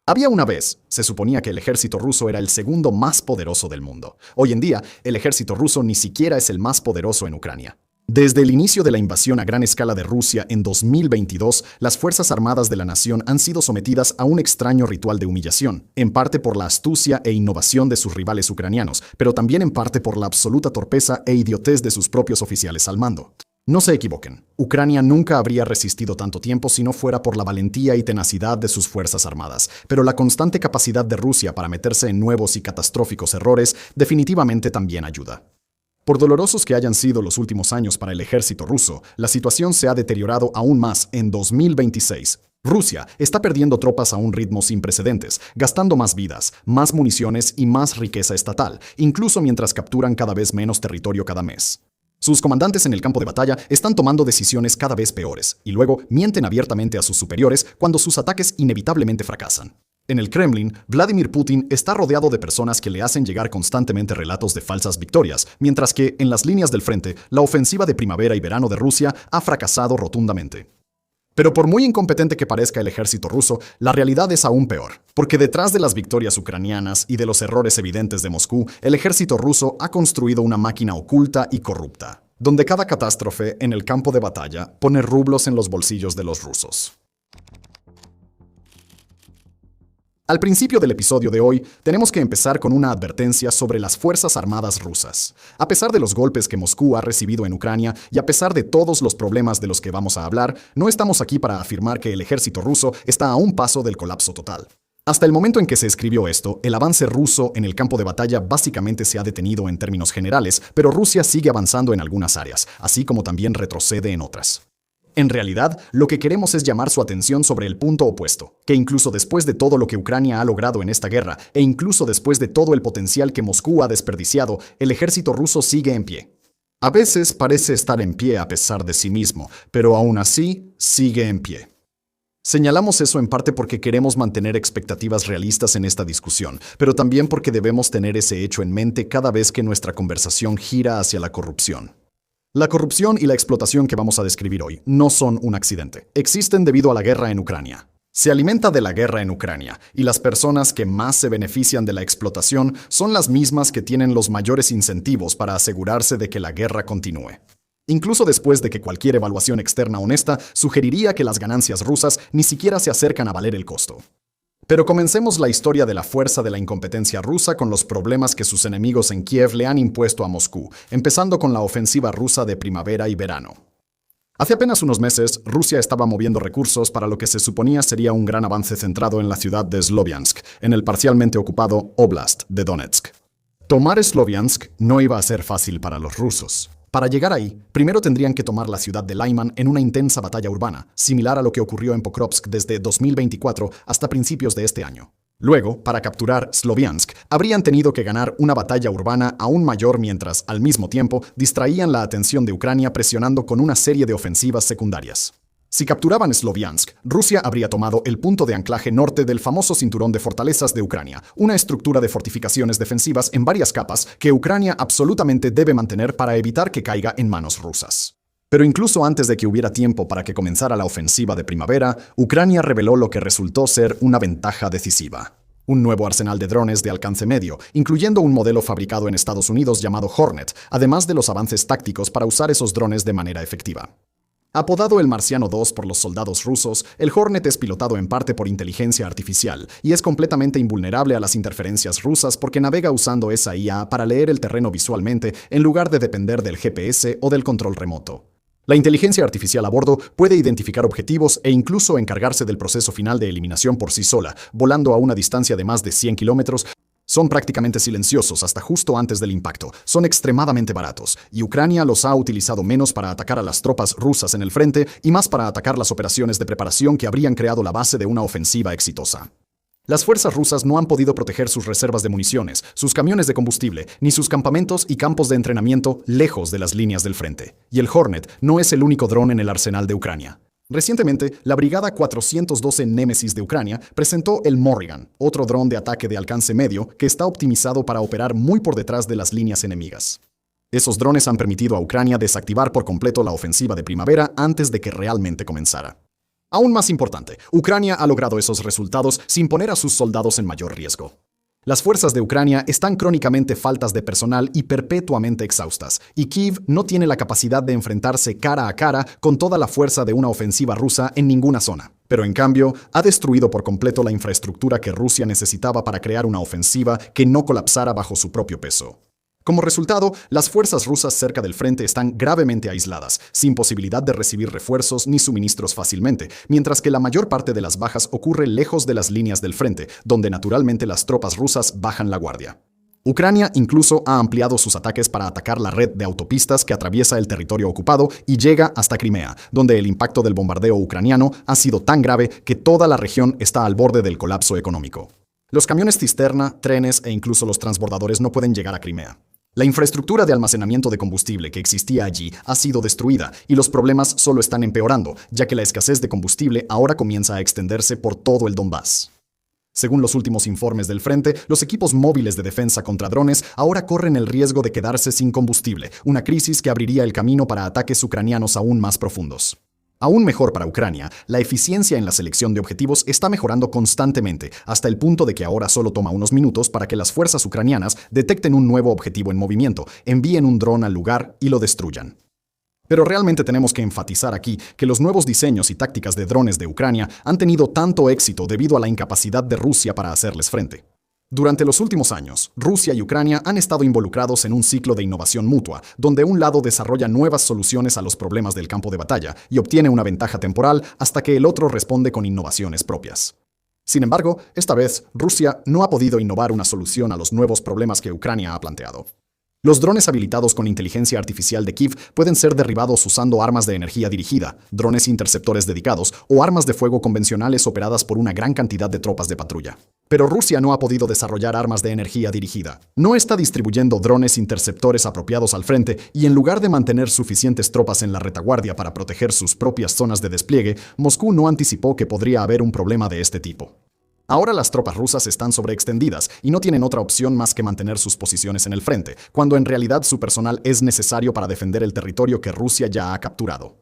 Había una vez, se suponía que el ejército ruso era el segundo más poderoso del mundo. Hoy en día, el ejército ruso ni siquiera es el más poderoso en Ucrania. Desde el inicio de la invasión a gran escala de Rusia en 2022, las Fuerzas Armadas de la nación han sido sometidas a un extraño ritual de humillación, en parte por la astucia e innovación de sus rivales ucranianos, pero también en parte por la absoluta torpeza e idiotez de sus propios oficiales al mando. No se equivoquen, Ucrania nunca habría resistido tanto tiempo si no fuera por la valentía y tenacidad de sus Fuerzas Armadas, pero la constante capacidad de Rusia para meterse en nuevos y catastróficos errores definitivamente también ayuda. Por dolorosos que hayan sido los últimos años para el ejército ruso, la situación se ha deteriorado aún más en 2026. Rusia está perdiendo tropas a un ritmo sin precedentes, gastando más vidas, más municiones y más riqueza estatal, incluso mientras capturan cada vez menos territorio cada mes. Sus comandantes en el campo de batalla están tomando decisiones cada vez peores, y luego mienten abiertamente a sus superiores cuando sus ataques inevitablemente fracasan. En el Kremlin, Vladimir Putin está rodeado de personas que le hacen llegar constantemente relatos de falsas victorias, mientras que, en las líneas del frente, la ofensiva de primavera y verano de Rusia ha fracasado rotundamente. Pero por muy incompetente que parezca el ejército ruso, la realidad es aún peor, porque detrás de las victorias ucranianas y de los errores evidentes de Moscú, el ejército ruso ha construido una máquina oculta y corrupta, donde cada catástrofe en el campo de batalla pone rublos en los bolsillos de los rusos. Al principio del episodio de hoy, tenemos que empezar con una advertencia sobre las Fuerzas Armadas rusas. A pesar de los golpes que Moscú ha recibido en Ucrania y a pesar de todos los problemas de los que vamos a hablar, no estamos aquí para afirmar que el ejército ruso está a un paso del colapso total. Hasta el momento en que se escribió esto, el avance ruso en el campo de batalla básicamente se ha detenido en términos generales, pero Rusia sigue avanzando en algunas áreas, así como también retrocede en otras. En realidad, lo que queremos es llamar su atención sobre el punto opuesto, que incluso después de todo lo que Ucrania ha logrado en esta guerra, e incluso después de todo el potencial que Moscú ha desperdiciado, el ejército ruso sigue en pie. A veces parece estar en pie a pesar de sí mismo, pero aún así, sigue en pie. Señalamos eso en parte porque queremos mantener expectativas realistas en esta discusión, pero también porque debemos tener ese hecho en mente cada vez que nuestra conversación gira hacia la corrupción. La corrupción y la explotación que vamos a describir hoy no son un accidente. Existen debido a la guerra en Ucrania. Se alimenta de la guerra en Ucrania, y las personas que más se benefician de la explotación son las mismas que tienen los mayores incentivos para asegurarse de que la guerra continúe. Incluso después de que cualquier evaluación externa honesta sugeriría que las ganancias rusas ni siquiera se acercan a valer el costo. Pero comencemos la historia de la fuerza de la incompetencia rusa con los problemas que sus enemigos en Kiev le han impuesto a Moscú, empezando con la ofensiva rusa de primavera y verano. Hace apenas unos meses, Rusia estaba moviendo recursos para lo que se suponía sería un gran avance centrado en la ciudad de Sloviansk, en el parcialmente ocupado Oblast de Donetsk. Tomar Sloviansk no iba a ser fácil para los rusos. Para llegar ahí, primero tendrían que tomar la ciudad de Lyman en una intensa batalla urbana, similar a lo que ocurrió en Pokrovsk desde 2024 hasta principios de este año. Luego, para capturar Sloviansk, habrían tenido que ganar una batalla urbana aún mayor mientras, al mismo tiempo, distraían la atención de Ucrania presionando con una serie de ofensivas secundarias. Si capturaban Sloviansk, Rusia habría tomado el punto de anclaje norte del famoso cinturón de fortalezas de Ucrania, una estructura de fortificaciones defensivas en varias capas que Ucrania absolutamente debe mantener para evitar que caiga en manos rusas. Pero incluso antes de que hubiera tiempo para que comenzara la ofensiva de primavera, Ucrania reveló lo que resultó ser una ventaja decisiva. Un nuevo arsenal de drones de alcance medio, incluyendo un modelo fabricado en Estados Unidos llamado Hornet, además de los avances tácticos para usar esos drones de manera efectiva. Apodado el Marciano 2 por los soldados rusos, el Hornet es pilotado en parte por inteligencia artificial y es completamente invulnerable a las interferencias rusas porque navega usando esa IA para leer el terreno visualmente en lugar de depender del GPS o del control remoto. La inteligencia artificial a bordo puede identificar objetivos e incluso encargarse del proceso final de eliminación por sí sola, volando a una distancia de más de 100 kilómetros. Son prácticamente silenciosos hasta justo antes del impacto, son extremadamente baratos, y Ucrania los ha utilizado menos para atacar a las tropas rusas en el frente y más para atacar las operaciones de preparación que habrían creado la base de una ofensiva exitosa. Las fuerzas rusas no han podido proteger sus reservas de municiones, sus camiones de combustible, ni sus campamentos y campos de entrenamiento lejos de las líneas del frente. Y el Hornet no es el único dron en el arsenal de Ucrania. Recientemente, la Brigada 412 Nemesis de Ucrania presentó el Morrigan, otro dron de ataque de alcance medio que está optimizado para operar muy por detrás de las líneas enemigas. Esos drones han permitido a Ucrania desactivar por completo la ofensiva de primavera antes de que realmente comenzara. Aún más importante, Ucrania ha logrado esos resultados sin poner a sus soldados en mayor riesgo. Las fuerzas de Ucrania están crónicamente faltas de personal y perpetuamente exhaustas, y Kiev no tiene la capacidad de enfrentarse cara a cara con toda la fuerza de una ofensiva rusa en ninguna zona. Pero en cambio, ha destruido por completo la infraestructura que Rusia necesitaba para crear una ofensiva que no colapsara bajo su propio peso. Como resultado, las fuerzas rusas cerca del frente están gravemente aisladas, sin posibilidad de recibir refuerzos ni suministros fácilmente, mientras que la mayor parte de las bajas ocurre lejos de las líneas del frente, donde naturalmente las tropas rusas bajan la guardia. Ucrania incluso ha ampliado sus ataques para atacar la red de autopistas que atraviesa el territorio ocupado y llega hasta Crimea, donde el impacto del bombardeo ucraniano ha sido tan grave que toda la región está al borde del colapso económico. Los camiones cisterna, trenes e incluso los transbordadores no pueden llegar a Crimea. La infraestructura de almacenamiento de combustible que existía allí ha sido destruida y los problemas solo están empeorando, ya que la escasez de combustible ahora comienza a extenderse por todo el Donbass. Según los últimos informes del frente, los equipos móviles de defensa contra drones ahora corren el riesgo de quedarse sin combustible, una crisis que abriría el camino para ataques ucranianos aún más profundos. Aún mejor para Ucrania, la eficiencia en la selección de objetivos está mejorando constantemente, hasta el punto de que ahora solo toma unos minutos para que las fuerzas ucranianas detecten un nuevo objetivo en movimiento, envíen un dron al lugar y lo destruyan. Pero realmente tenemos que enfatizar aquí que los nuevos diseños y tácticas de drones de Ucrania han tenido tanto éxito debido a la incapacidad de Rusia para hacerles frente. Durante los últimos años, Rusia y Ucrania han estado involucrados en un ciclo de innovación mutua, donde un lado desarrolla nuevas soluciones a los problemas del campo de batalla y obtiene una ventaja temporal hasta que el otro responde con innovaciones propias. Sin embargo, esta vez, Rusia no ha podido innovar una solución a los nuevos problemas que Ucrania ha planteado. Los drones habilitados con inteligencia artificial de Kiev pueden ser derribados usando armas de energía dirigida, drones interceptores dedicados o armas de fuego convencionales operadas por una gran cantidad de tropas de patrulla. Pero Rusia no ha podido desarrollar armas de energía dirigida. No está distribuyendo drones interceptores apropiados al frente y en lugar de mantener suficientes tropas en la retaguardia para proteger sus propias zonas de despliegue, Moscú no anticipó que podría haber un problema de este tipo. Ahora las tropas rusas están sobreextendidas y no tienen otra opción más que mantener sus posiciones en el frente, cuando en realidad su personal es necesario para defender el territorio que Rusia ya ha capturado.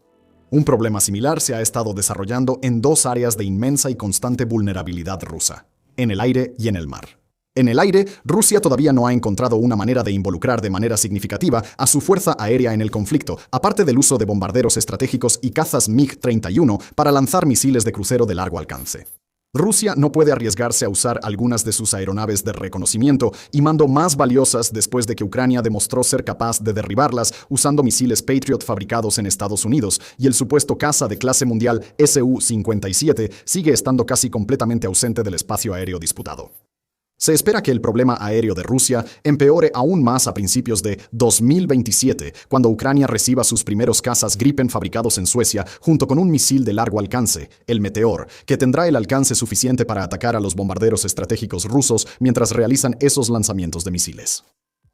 Un problema similar se ha estado desarrollando en dos áreas de inmensa y constante vulnerabilidad rusa: en el aire y en el mar. En el aire, Rusia todavía no ha encontrado una manera de involucrar de manera significativa a su fuerza aérea en el conflicto, aparte del uso de bombarderos estratégicos y cazas MiG-31 para lanzar misiles de crucero de largo alcance. Rusia no puede arriesgarse a usar algunas de sus aeronaves de reconocimiento y mando más valiosas después de que Ucrania demostró ser capaz de derribarlas usando misiles Patriot fabricados en Estados Unidos, y el supuesto caza de clase mundial Su-57 sigue estando casi completamente ausente del espacio aéreo disputado. Se espera que el problema aéreo de Rusia empeore aún más a principios de 2027, cuando Ucrania reciba sus primeros cazas Gripen fabricados en Suecia, junto con un misil de largo alcance, el Meteor, que tendrá el alcance suficiente para atacar a los bombarderos estratégicos rusos mientras realizan esos lanzamientos de misiles.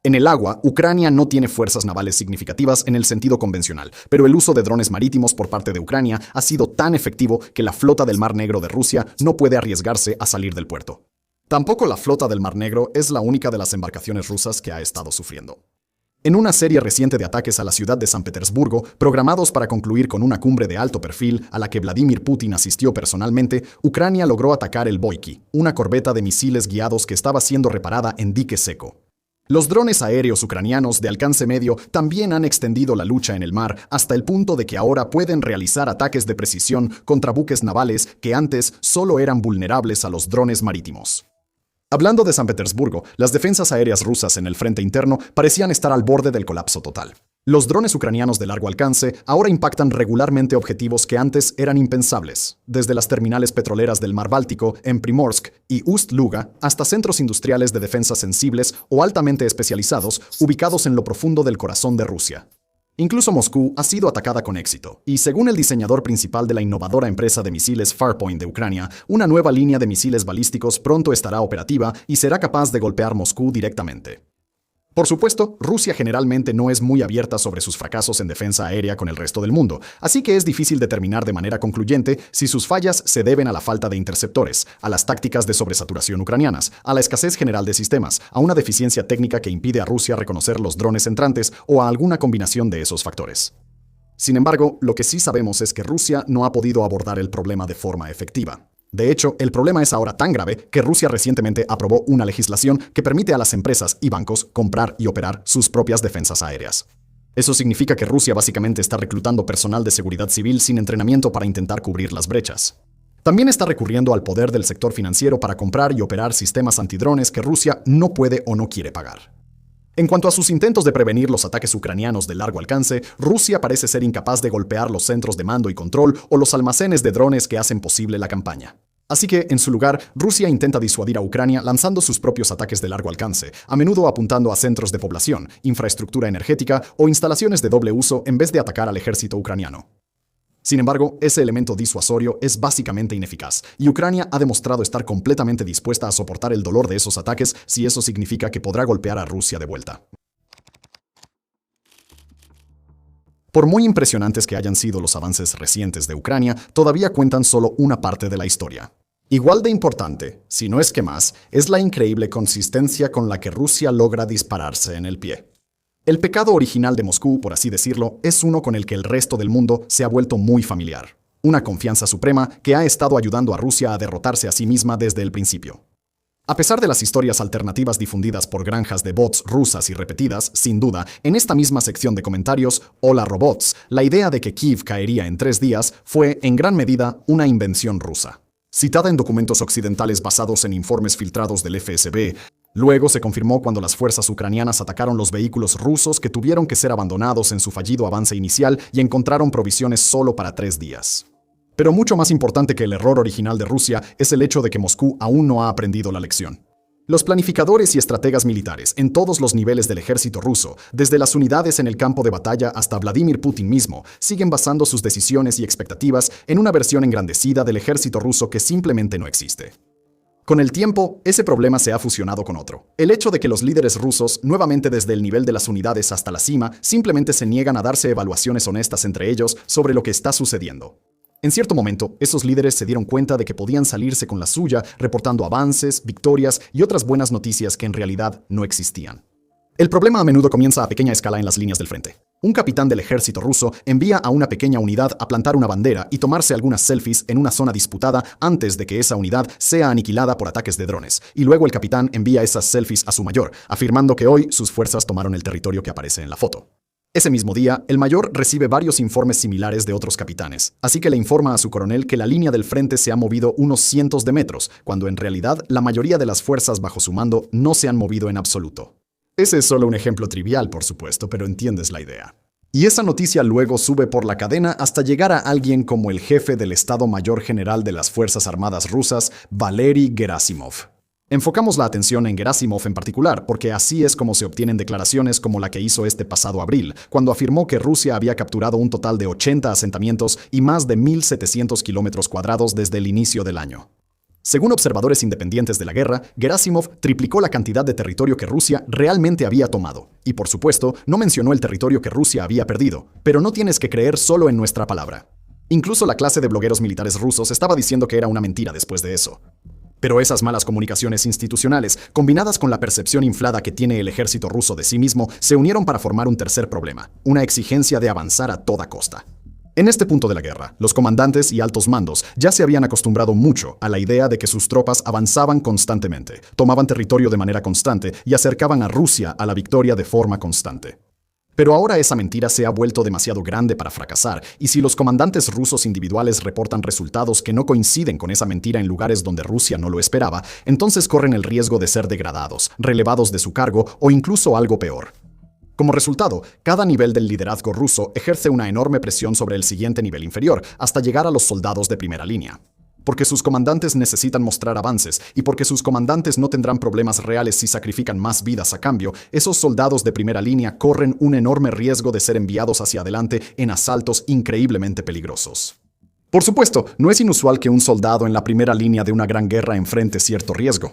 En el agua, Ucrania no tiene fuerzas navales significativas en el sentido convencional, pero el uso de drones marítimos por parte de Ucrania ha sido tan efectivo que la flota del Mar Negro de Rusia no puede arriesgarse a salir del puerto. Tampoco la flota del Mar Negro es la única de las embarcaciones rusas que ha estado sufriendo. En una serie reciente de ataques a la ciudad de San Petersburgo, programados para concluir con una cumbre de alto perfil a la que Vladimir Putin asistió personalmente, Ucrania logró atacar el Boyki, una corbeta de misiles guiados que estaba siendo reparada en dique seco. Los drones aéreos ucranianos de alcance medio también han extendido la lucha en el mar hasta el punto de que ahora pueden realizar ataques de precisión contra buques navales que antes solo eran vulnerables a los drones marítimos. Hablando de San Petersburgo, las defensas aéreas rusas en el frente interno parecían estar al borde del colapso total. Los drones ucranianos de largo alcance ahora impactan regularmente objetivos que antes eran impensables, desde las terminales petroleras del Mar Báltico en Primorsk y Ust-Luga hasta centros industriales de defensa sensibles o altamente especializados ubicados en lo profundo del corazón de Rusia. Incluso Moscú ha sido atacada con éxito, y según el diseñador principal de la innovadora empresa de misiles Farpoint de Ucrania, una nueva línea de misiles balísticos pronto estará operativa y será capaz de golpear Moscú directamente. Por supuesto, Rusia generalmente no es muy abierta sobre sus fracasos en defensa aérea con el resto del mundo, así que es difícil determinar de manera concluyente si sus fallas se deben a la falta de interceptores, a las tácticas de sobresaturación ucranianas, a la escasez general de sistemas, a una deficiencia técnica que impide a Rusia reconocer los drones entrantes o a alguna combinación de esos factores. Sin embargo, lo que sí sabemos es que Rusia no ha podido abordar el problema de forma efectiva. De hecho, el problema es ahora tan grave que Rusia recientemente aprobó una legislación que permite a las empresas y bancos comprar y operar sus propias defensas aéreas. Eso significa que Rusia básicamente está reclutando personal de seguridad civil sin entrenamiento para intentar cubrir las brechas. También está recurriendo al poder del sector financiero para comprar y operar sistemas antidrones que Rusia no puede o no quiere pagar. En cuanto a sus intentos de prevenir los ataques ucranianos de largo alcance, Rusia parece ser incapaz de golpear los centros de mando y control o los almacenes de drones que hacen posible la campaña. Así que, en su lugar, Rusia intenta disuadir a Ucrania lanzando sus propios ataques de largo alcance, a menudo apuntando a centros de población, infraestructura energética o instalaciones de doble uso en vez de atacar al ejército ucraniano. Sin embargo, ese elemento disuasorio es básicamente ineficaz, y Ucrania ha demostrado estar completamente dispuesta a soportar el dolor de esos ataques si eso significa que podrá golpear a Rusia de vuelta. Por muy impresionantes que hayan sido los avances recientes de Ucrania, todavía cuentan solo una parte de la historia. Igual de importante, si no es que más, es la increíble consistencia con la que Rusia logra dispararse en el pie. El pecado original de Moscú, por así decirlo, es uno con el que el resto del mundo se ha vuelto muy familiar. Una confianza suprema que ha estado ayudando a Rusia a derrotarse a sí misma desde el principio. A pesar de las historias alternativas difundidas por granjas de bots rusas y repetidas, sin duda, en esta misma sección de comentarios, Hola Robots, la idea de que Kiev caería en 3 días fue, en gran medida, una invención rusa. Citada en documentos occidentales basados en informes filtrados del FSB, luego se confirmó cuando las fuerzas ucranianas atacaron los vehículos rusos que tuvieron que ser abandonados en su fallido avance inicial y encontraron provisiones solo para 3 días. Pero mucho más importante que el error original de Rusia es el hecho de que Moscú aún no ha aprendido la lección. Los planificadores y estrategas militares en todos los niveles del ejército ruso, desde las unidades en el campo de batalla hasta Vladimir Putin mismo, siguen basando sus decisiones y expectativas en una versión engrandecida del ejército ruso que simplemente no existe. Con el tiempo, ese problema se ha fusionado con otro. El hecho de que los líderes rusos, nuevamente desde el nivel de las unidades hasta la cima, simplemente se niegan a darse evaluaciones honestas entre ellos sobre lo que está sucediendo. En cierto momento, esos líderes se dieron cuenta de que podían salirse con la suya reportando avances, victorias y otras buenas noticias que en realidad no existían. El problema a menudo comienza a pequeña escala en las líneas del frente. Un capitán del ejército ruso envía a una pequeña unidad a plantar una bandera y tomarse algunas selfies en una zona disputada antes de que esa unidad sea aniquilada por ataques de drones. Y luego el capitán envía esas selfies a su mayor, afirmando que hoy sus fuerzas tomaron el territorio que aparece en la foto. Ese mismo día, el mayor recibe varios informes similares de otros capitanes, así que le informa a su coronel que la línea del frente se ha movido unos cientos de metros, cuando en realidad la mayoría de las fuerzas bajo su mando no se han movido en absoluto. Ese es solo un ejemplo trivial, por supuesto, pero entiendes la idea. Y esa noticia luego sube por la cadena hasta llegar a alguien como el jefe del Estado Mayor General de las Fuerzas Armadas rusas, Valery Gerasimov. Enfocamos la atención en Gerasimov en particular, porque así es como se obtienen declaraciones como la que hizo este pasado abril, cuando afirmó que Rusia había capturado un total de 80 asentamientos y más de 1.700 kilómetros cuadrados desde el inicio del año. Según observadores independientes de la guerra, Gerasimov triplicó la cantidad de territorio que Rusia realmente había tomado. Y por supuesto, no mencionó el territorio que Rusia había perdido, pero no tienes que creer solo en nuestra palabra. Incluso la clase de blogueros militares rusos estaba diciendo que era una mentira después de eso. Pero esas malas comunicaciones institucionales, combinadas con la percepción inflada que tiene el ejército ruso de sí mismo, se unieron para formar un tercer problema, una exigencia de avanzar a toda costa. En este punto de la guerra, los comandantes y altos mandos ya se habían acostumbrado mucho a la idea de que sus tropas avanzaban constantemente, tomaban territorio de manera constante y acercaban a Rusia a la victoria de forma constante. Pero ahora esa mentira se ha vuelto demasiado grande para fracasar, y si los comandantes rusos individuales reportan resultados que no coinciden con esa mentira en lugares donde Rusia no lo esperaba, entonces corren el riesgo de ser degradados, relevados de su cargo o incluso algo peor. Como resultado, cada nivel del liderazgo ruso ejerce una enorme presión sobre el siguiente nivel inferior, hasta llegar a los soldados de primera línea. Porque sus comandantes necesitan mostrar avances y porque sus comandantes no tendrán problemas reales si sacrifican más vidas a cambio, esos soldados de primera línea corren un enorme riesgo de ser enviados hacia adelante en asaltos increíblemente peligrosos. Por supuesto, no es inusual que un soldado en la primera línea de una gran guerra enfrente cierto riesgo.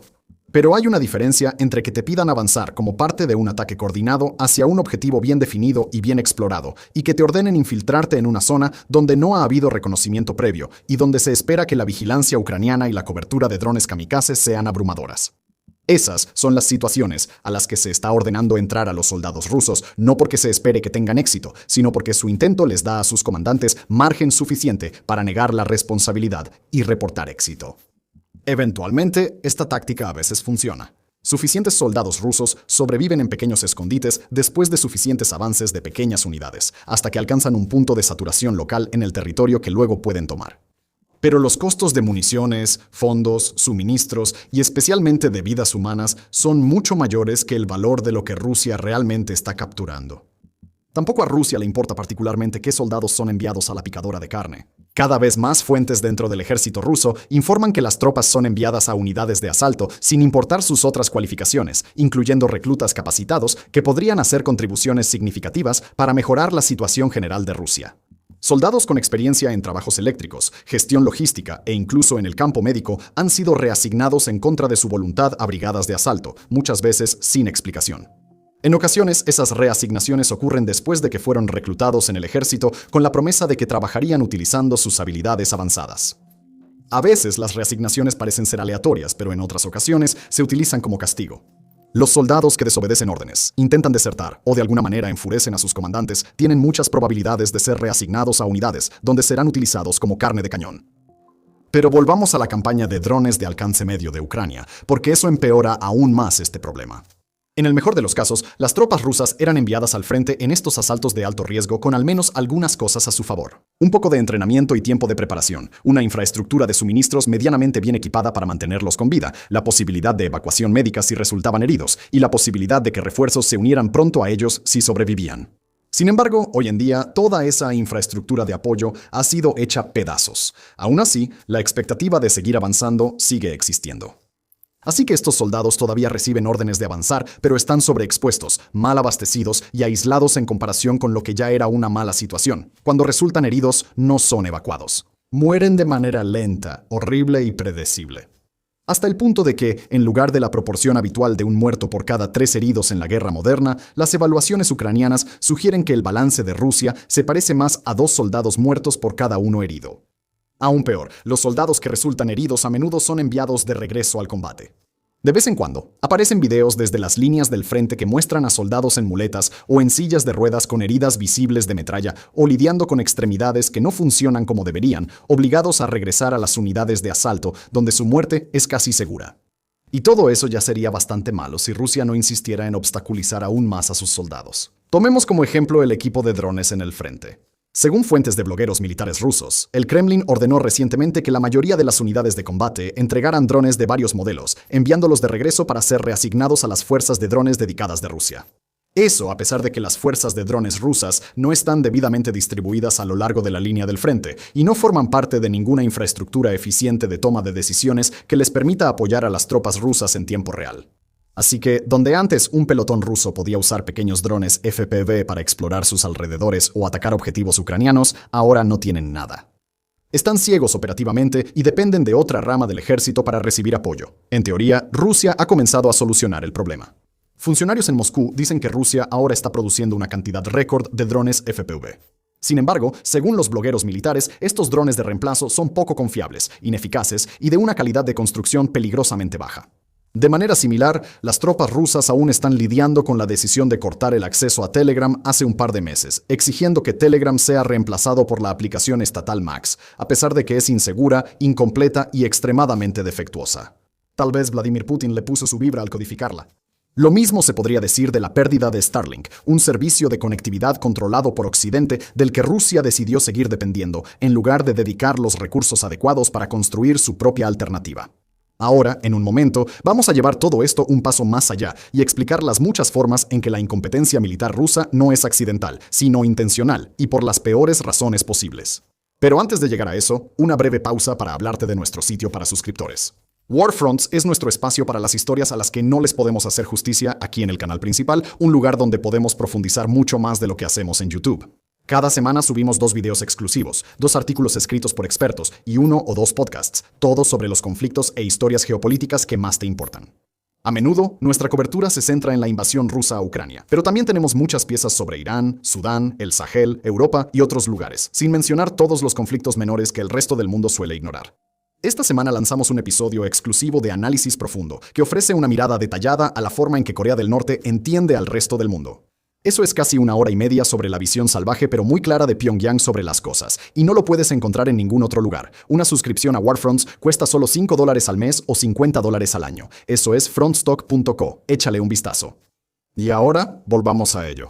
Pero hay una diferencia entre que te pidan avanzar como parte de un ataque coordinado hacia un objetivo bien definido y bien explorado, y que te ordenen infiltrarte en una zona donde no ha habido reconocimiento previo y donde se espera que la vigilancia ucraniana y la cobertura de drones kamikazes sean abrumadoras. Esas son las situaciones a las que se está ordenando entrar a los soldados rusos, no porque se espere que tengan éxito, sino porque su intento les da a sus comandantes margen suficiente para negar la responsabilidad y reportar éxito. Eventualmente, esta táctica a veces funciona. Suficientes soldados rusos sobreviven en pequeños escondites después de suficientes avances de pequeñas unidades, hasta que alcanzan un punto de saturación local en el territorio que luego pueden tomar. Pero los costos de municiones, fondos, suministros y especialmente de vidas humanas son mucho mayores que el valor de lo que Rusia realmente está capturando. Tampoco a Rusia le importa particularmente qué soldados son enviados a la picadora de carne. Cada vez más fuentes dentro del ejército ruso informan que las tropas son enviadas a unidades de asalto sin importar sus otras cualificaciones, incluyendo reclutas capacitados que podrían hacer contribuciones significativas para mejorar la situación general de Rusia. Soldados con experiencia en trabajos eléctricos, gestión logística e incluso en el campo médico han sido reasignados en contra de su voluntad a brigadas de asalto, muchas veces sin explicación. En ocasiones, esas reasignaciones ocurren después de que fueron reclutados en el ejército con la promesa de que trabajarían utilizando sus habilidades avanzadas. A veces las reasignaciones parecen ser aleatorias, pero en otras ocasiones se utilizan como castigo. Los soldados que desobedecen órdenes, intentan desertar o de alguna manera enfurecen a sus comandantes tienen muchas probabilidades de ser reasignados a unidades donde serán utilizados como carne de cañón. Pero volvamos a la campaña de drones de alcance medio de Ucrania, porque eso empeora aún más este problema. En el mejor de los casos, las tropas rusas eran enviadas al frente en estos asaltos de alto riesgo con al menos algunas cosas a su favor. Un poco de entrenamiento y tiempo de preparación, una infraestructura de suministros medianamente bien equipada para mantenerlos con vida, la posibilidad de evacuación médica si resultaban heridos, y la posibilidad de que refuerzos se unieran pronto a ellos si sobrevivían. Sin embargo, hoy en día, toda esa infraestructura de apoyo ha sido hecha pedazos. Aún así, la expectativa de seguir avanzando sigue existiendo. Así que estos soldados todavía reciben órdenes de avanzar, pero están sobreexpuestos, mal abastecidos y aislados en comparación con lo que ya era una mala situación. Cuando resultan heridos, no son evacuados. Mueren de manera lenta, horrible y predecible. Hasta el punto de que, en lugar de la proporción habitual de un muerto por cada 3 heridos en la guerra moderna, las evaluaciones ucranianas sugieren que el balance de Rusia se parece más a 2 soldados muertos por cada 1 herido. Aún peor, los soldados que resultan heridos a menudo son enviados de regreso al combate. De vez en cuando, aparecen videos desde las líneas del frente que muestran a soldados en muletas o en sillas de ruedas con heridas visibles de metralla o lidiando con extremidades que no funcionan como deberían, obligados a regresar a las unidades de asalto, donde su muerte es casi segura. Y todo eso ya sería bastante malo si Rusia no insistiera en obstaculizar aún más a sus soldados. Tomemos como ejemplo el equipo de drones en el frente. Según fuentes de blogueros militares rusos, el Kremlin ordenó recientemente que la mayoría de las unidades de combate entregaran drones de varios modelos, enviándolos de regreso para ser reasignados a las fuerzas de drones dedicadas de Rusia. Eso a pesar de que las fuerzas de drones rusas no están debidamente distribuidas a lo largo de la línea del frente y no forman parte de ninguna infraestructura eficiente de toma de decisiones que les permita apoyar a las tropas rusas en tiempo real. Así que, donde antes un pelotón ruso podía usar pequeños drones FPV para explorar sus alrededores o atacar objetivos ucranianos, ahora no tienen nada. Están ciegos operativamente y dependen de otra rama del ejército para recibir apoyo. En teoría, Rusia ha comenzado a solucionar el problema. Funcionarios en Moscú dicen que Rusia ahora está produciendo una cantidad récord de drones FPV. Sin embargo, según los blogueros militares, estos drones de reemplazo son poco confiables, ineficaces y de una calidad de construcción peligrosamente baja. De manera similar, las tropas rusas aún están lidiando con la decisión de cortar el acceso a Telegram hace un par de meses, exigiendo que Telegram sea reemplazado por la aplicación estatal Max, a pesar de que es insegura, incompleta y extremadamente defectuosa. Tal vez Vladimir Putin le puso su vibra al codificarla. Lo mismo se podría decir de la pérdida de Starlink, un servicio de conectividad controlado por Occidente del que Rusia decidió seguir dependiendo, en lugar de dedicar los recursos adecuados para construir su propia alternativa. Ahora, en un momento, vamos a llevar todo esto un paso más allá y explicar las muchas formas en que la incompetencia militar rusa no es accidental, sino intencional, y por las peores razones posibles. Pero antes de llegar a eso, una breve pausa para hablarte de nuestro sitio para suscriptores. Warfronts es nuestro espacio para las historias a las que no les podemos hacer justicia aquí en el canal principal, un lugar donde podemos profundizar mucho más de lo que hacemos en YouTube. Cada semana subimos 2 videos exclusivos, 2 artículos escritos por expertos y 1 o 2 podcasts, todos sobre los conflictos e historias geopolíticas que más te importan. A menudo, nuestra cobertura se centra en la invasión rusa a Ucrania, pero también tenemos muchas piezas sobre Irán, Sudán, el Sahel, Europa y otros lugares, sin mencionar todos los conflictos menores que el resto del mundo suele ignorar. Esta semana lanzamos un episodio exclusivo de Análisis Profundo, que ofrece una mirada detallada a la forma en que Corea del Norte entiende al resto del mundo. Eso es casi 1 hora y media sobre la visión salvaje pero muy clara de Pyongyang sobre las cosas, y no lo puedes encontrar en ningún otro lugar. Una suscripción a Warfronts cuesta solo $5 al mes o $50 al año. Eso es frontstock.co. Échale un vistazo. Y ahora, volvamos a ello.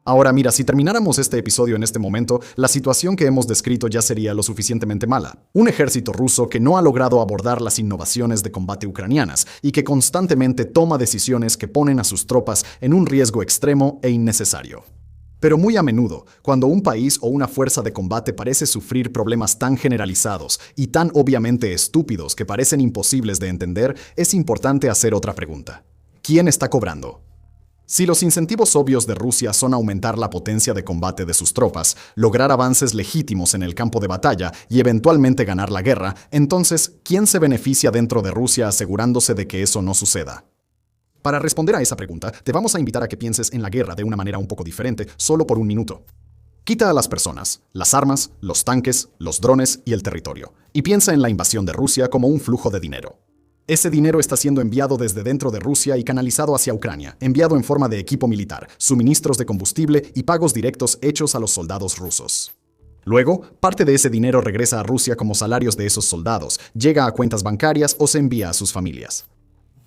Ahora mira, si termináramos este episodio en este momento, la situación que hemos descrito ya sería lo suficientemente mala. Un ejército ruso que no ha logrado abordar las innovaciones de combate ucranianas y que constantemente toma decisiones que ponen a sus tropas en un riesgo extremo e innecesario. Pero muy a menudo, cuando un país o una fuerza de combate parece sufrir problemas tan generalizados y tan obviamente estúpidos que parecen imposibles de entender, es importante hacer otra pregunta. ¿Quién está cobrando? Si los incentivos obvios de Rusia son aumentar la potencia de combate de sus tropas, lograr avances legítimos en el campo de batalla y eventualmente ganar la guerra, entonces, ¿quién se beneficia dentro de Rusia asegurándose de que eso no suceda? Para responder a esa pregunta, te vamos a invitar a que pienses en la guerra de una manera un poco diferente, solo por un minuto. Quita a las personas, las armas, los tanques, los drones y el territorio, y piensa en la invasión de Rusia como un flujo de dinero. Ese dinero está siendo enviado desde dentro de Rusia y canalizado hacia Ucrania, enviado en forma de equipo militar, suministros de combustible y pagos directos hechos a los soldados rusos. Luego, parte de ese dinero regresa a Rusia como salarios de esos soldados, llega a cuentas bancarias o se envía a sus familias.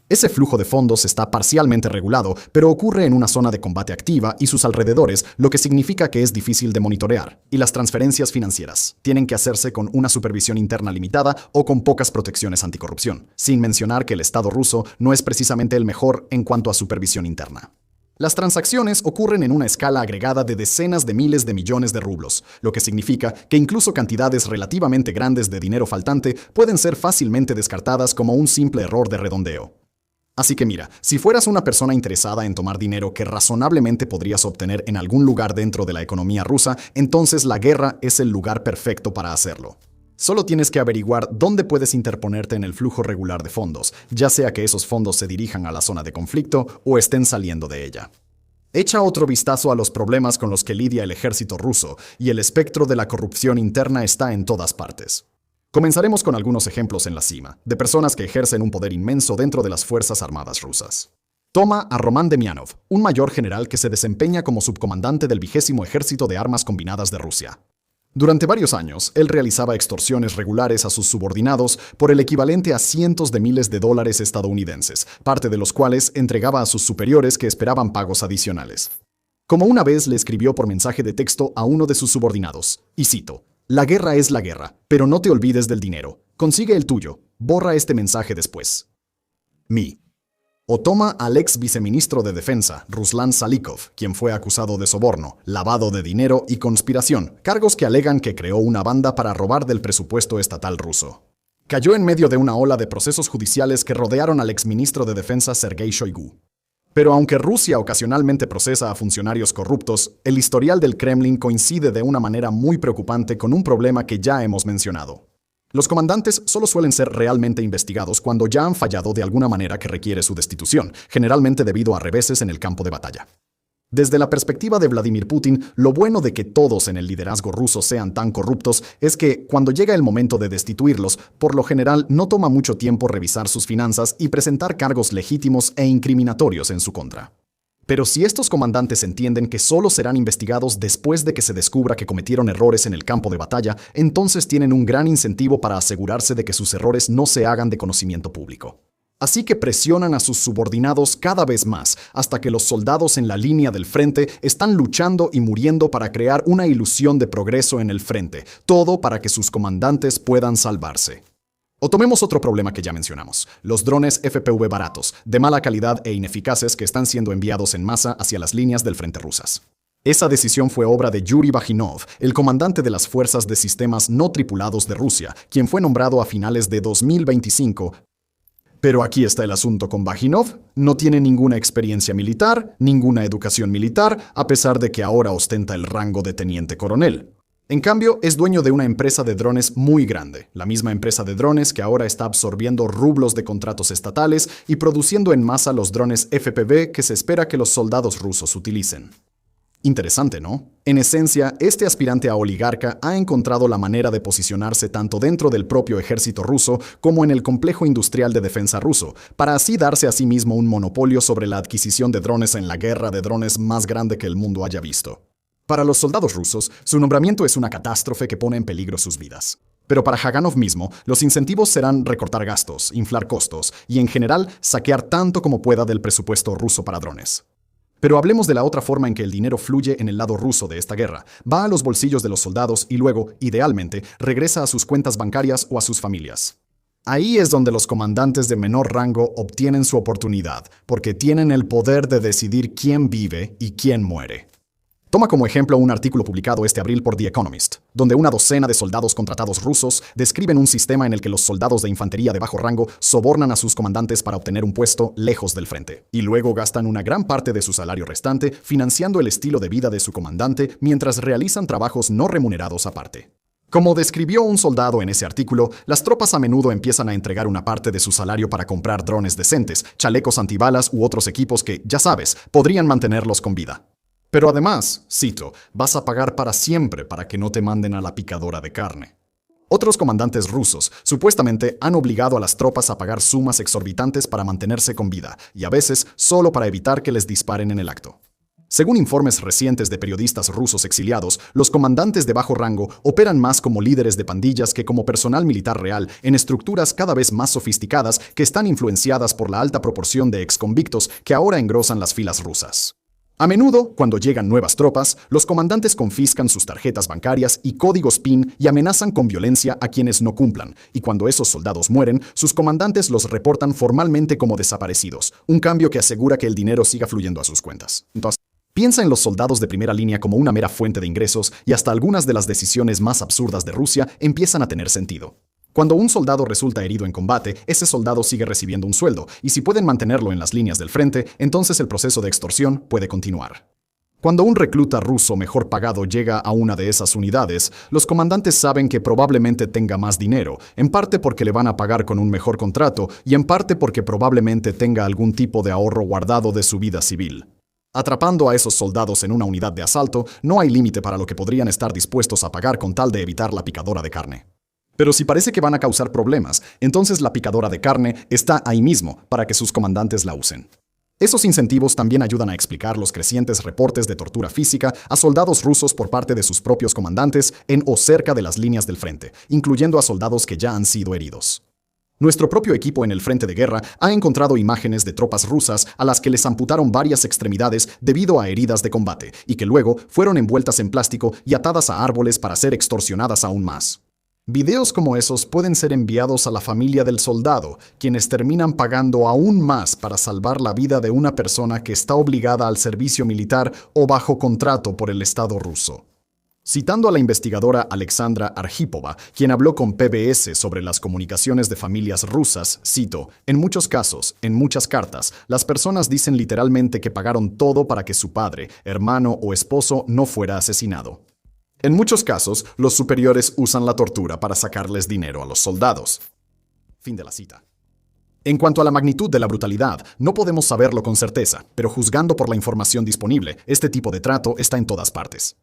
Ese flujo de fondos está parcialmente regulado, pero ocurre en una zona de combate activa y sus alrededores, lo que significa que es difícil de monitorear. Y las transferencias financieras tienen que hacerse con una supervisión interna limitada o con pocas protecciones anticorrupción, sin mencionar que el Estado ruso no es precisamente el mejor en cuanto a supervisión interna. Las transacciones ocurren en una escala agregada de decenas de miles de millones de rublos, lo que significa que incluso cantidades relativamente grandes de dinero faltante pueden ser fácilmente descartadas como un simple error de redondeo. Así que mira, si fueras una persona interesada en tomar dinero que razonablemente podrías obtener en algún lugar dentro de la economía rusa, entonces la guerra es el lugar perfecto para hacerlo. Solo tienes que averiguar dónde puedes interponerte en el flujo regular de fondos, ya sea que esos fondos se dirijan a la zona de conflicto o estén saliendo de ella. Echa otro vistazo a los problemas con los que lidia el ejército ruso, y el espectro de la corrupción interna está en todas partes. Comenzaremos con algunos ejemplos en la cima, de personas que ejercen un poder inmenso dentro de las Fuerzas Armadas rusas. Toma a Roman Demianov, un mayor general que se desempeña como subcomandante del 20º Ejército de Armas Combinadas de Rusia. Durante varios años, él realizaba extorsiones regulares a sus subordinados por el equivalente a cientos de miles de dólares estadounidenses, parte de los cuales entregaba a sus superiores que esperaban pagos adicionales. Como una vez le escribió por mensaje de texto a uno de sus subordinados, y cito: "La guerra es la guerra, pero no te olvides del dinero. Consigue el tuyo. Borra este mensaje después. Mi". O toma al ex viceministro de Defensa, Ruslan Salikov, quien fue acusado de soborno, lavado de dinero y conspiración, cargos que alegan que creó una banda para robar del presupuesto estatal ruso. Cayó en medio de una ola de procesos judiciales que rodearon al exministro de Defensa Sergei Shoigu. Pero aunque Rusia ocasionalmente procesa a funcionarios corruptos, el historial del Kremlin coincide de una manera muy preocupante con un problema que ya hemos mencionado. Los comandantes solo suelen ser realmente investigados cuando ya han fallado de alguna manera que requiere su destitución, generalmente debido a reveses en el campo de batalla. Desde la perspectiva de Vladimir Putin, lo bueno de que todos en el liderazgo ruso sean tan corruptos es que, cuando llega el momento de destituirlos, por lo general no toma mucho tiempo revisar sus finanzas y presentar cargos legítimos e incriminatorios en su contra. Pero si estos comandantes entienden que solo serán investigados después de que se descubra que cometieron errores en el campo de batalla, entonces tienen un gran incentivo para asegurarse de que sus errores no se hagan de conocimiento público. Así que presionan a sus subordinados cada vez más, hasta que los soldados en la línea del frente están luchando y muriendo para crear una ilusión de progreso en el frente, todo para que sus comandantes puedan salvarse. O tomemos otro problema que ya mencionamos, los drones FPV baratos, de mala calidad e ineficaces que están siendo enviados en masa hacia las líneas del frente rusas. Esa decisión fue obra de Yuri Bajinov, el comandante de las Fuerzas de Sistemas No Tripulados de Rusia, quien fue nombrado a finales de 2025. Pero aquí está el asunto con Bajinov. No tiene ninguna experiencia militar, ninguna educación militar, a pesar de que ahora ostenta el rango de teniente coronel. En cambio, es dueño de una empresa de drones muy grande, la misma empresa de drones que ahora está absorbiendo rublos de contratos estatales y produciendo en masa los drones FPV que se espera que los soldados rusos utilicen. Interesante, ¿no? En esencia, este aspirante a oligarca ha encontrado la manera de posicionarse tanto dentro del propio ejército ruso como en el complejo industrial de defensa ruso, para así darse a sí mismo un monopolio sobre la adquisición de drones en la guerra de drones más grande que el mundo haya visto. Para los soldados rusos, su nombramiento es una catástrofe que pone en peligro sus vidas. Pero para Haganov mismo, los incentivos serán recortar gastos, inflar costos y, en general, saquear tanto como pueda del presupuesto ruso para drones. Pero hablemos de la otra forma en que el dinero fluye en el lado ruso de esta guerra. Va a los bolsillos de los soldados y luego, idealmente, regresa a sus cuentas bancarias o a sus familias. Ahí es donde los comandantes de menor rango obtienen su oportunidad, porque tienen el poder de decidir quién vive y quién muere. Toma como ejemplo un artículo publicado este abril por The Economist, donde una docena de soldados contratados rusos describen un sistema en el que los soldados de infantería de bajo rango sobornan a sus comandantes para obtener un puesto lejos del frente, y luego gastan una gran parte de su salario restante financiando el estilo de vida de su comandante mientras realizan trabajos no remunerados aparte. Como describió un soldado en ese artículo, las tropas a menudo empiezan a entregar una parte de su salario para comprar drones decentes, chalecos antibalas u otros equipos que, ya sabes, podrían mantenerlos con vida. Pero además, cito, vas a pagar para siempre para que no te manden a la picadora de carne. Otros comandantes rusos supuestamente han obligado a las tropas a pagar sumas exorbitantes para mantenerse con vida, y a veces solo para evitar que les disparen en el acto. Según informes recientes de periodistas rusos exiliados, los comandantes de bajo rango operan más como líderes de pandillas que como personal militar real en estructuras cada vez más sofisticadas que están influenciadas por la alta proporción de exconvictos que ahora engrosan las filas rusas. A menudo, cuando llegan nuevas tropas, los comandantes confiscan sus tarjetas bancarias y códigos PIN y amenazan con violencia a quienes no cumplan, y cuando esos soldados mueren, sus comandantes los reportan formalmente como desaparecidos, un cambio que asegura que el dinero siga fluyendo a sus cuentas. Entonces, piensa en los soldados de primera línea como una mera fuente de ingresos y hasta algunas de las decisiones más absurdas de Rusia empiezan a tener sentido. Cuando un soldado resulta herido en combate, ese soldado sigue recibiendo un sueldo, y si pueden mantenerlo en las líneas del frente, entonces el proceso de extorsión puede continuar. Cuando un recluta ruso mejor pagado llega a una de esas unidades, los comandantes saben que probablemente tenga más dinero, en parte porque le van a pagar con un mejor contrato y en parte porque probablemente tenga algún tipo de ahorro guardado de su vida civil. Atrapando a esos soldados en una unidad de asalto, no hay límite para lo que podrían estar dispuestos a pagar con tal de evitar la picadora de carne. Pero si parece que van a causar problemas, entonces la picadora de carne está ahí mismo para que sus comandantes la usen. Esos incentivos también ayudan a explicar los crecientes reportes de tortura física a soldados rusos por parte de sus propios comandantes en o cerca de las líneas del frente, incluyendo a soldados que ya han sido heridos. Nuestro propio equipo en el frente de guerra ha encontrado imágenes de tropas rusas a las que les amputaron varias extremidades debido a heridas de combate y que luego fueron envueltas en plástico y atadas a árboles para ser extorsionadas aún más. Videos como esos pueden ser enviados a la familia del soldado, quienes terminan pagando aún más para salvar la vida de una persona que está obligada al servicio militar o bajo contrato por el Estado ruso. Citando a la investigadora Alexandra Arhipova, quien habló con PBS sobre las comunicaciones de familias rusas, cito, en muchos casos, en muchas cartas, las personas dicen literalmente que pagaron todo para que su padre, hermano o esposo no fuera asesinado. En muchos casos, los superiores usan la tortura para sacarles dinero a los soldados. Fin de la cita. En cuanto a la magnitud de la brutalidad, no podemos saberlo con certeza, pero juzgando por la información disponible, este tipo de trato está en todas partes.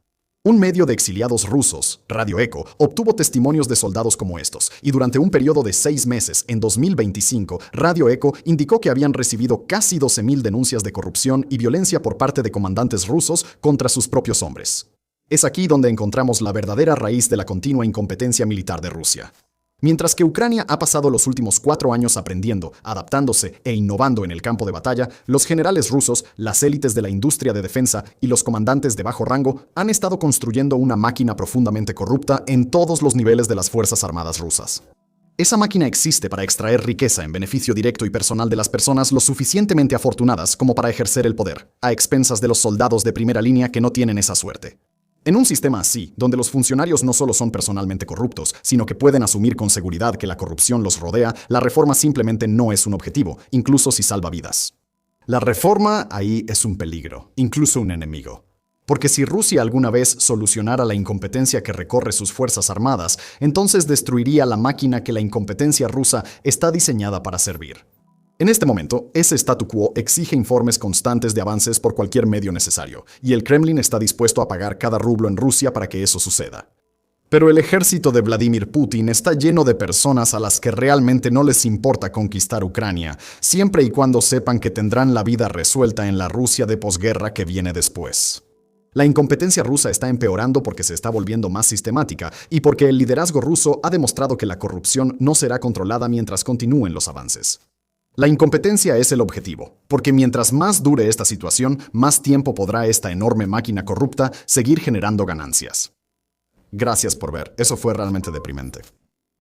Un medio de exiliados rusos, Radio Eco, obtuvo testimonios de soldados como estos, y durante un periodo de 6 meses, en 2025, Radio Eco indicó que habían recibido casi 12,000 denuncias de corrupción y violencia por parte de comandantes rusos contra sus propios hombres. Es aquí donde encontramos la verdadera raíz de la continua incompetencia militar de Rusia. Mientras que Ucrania ha pasado los últimos 4 años aprendiendo, adaptándose e innovando en el campo de batalla, los generales rusos, las élites de la industria de defensa y los comandantes de bajo rango han estado construyendo una máquina profundamente corrupta en todos los niveles de las Fuerzas Armadas rusas. Esa máquina existe para extraer riqueza en beneficio directo y personal de las personas lo suficientemente afortunadas como para ejercer el poder, a expensas de los soldados de primera línea que no tienen esa suerte. En un sistema así, donde los funcionarios no solo son personalmente corruptos, sino que pueden asumir con seguridad que la corrupción los rodea, la reforma simplemente no es un objetivo, incluso si salva vidas. La reforma ahí es un peligro, incluso un enemigo. Porque si Rusia alguna vez solucionara la incompetencia que recorre sus fuerzas armadas, entonces destruiría la máquina que la incompetencia rusa está diseñada para servir. En este momento, ese statu quo exige informes constantes de avances por cualquier medio necesario, y el Kremlin está dispuesto a pagar cada rublo en Rusia para que eso suceda. Pero el ejército de Vladimir Putin está lleno de personas a las que realmente no les importa conquistar Ucrania, siempre y cuando sepan que tendrán la vida resuelta en la Rusia de posguerra que viene después. La incompetencia rusa está empeorando porque se está volviendo más sistemática y porque el liderazgo ruso ha demostrado que la corrupción no será controlada mientras continúen los avances. La incompetencia es el objetivo, porque mientras más dure esta situación, más tiempo podrá esta enorme máquina corrupta seguir generando ganancias. Gracias por ver, eso fue realmente deprimente.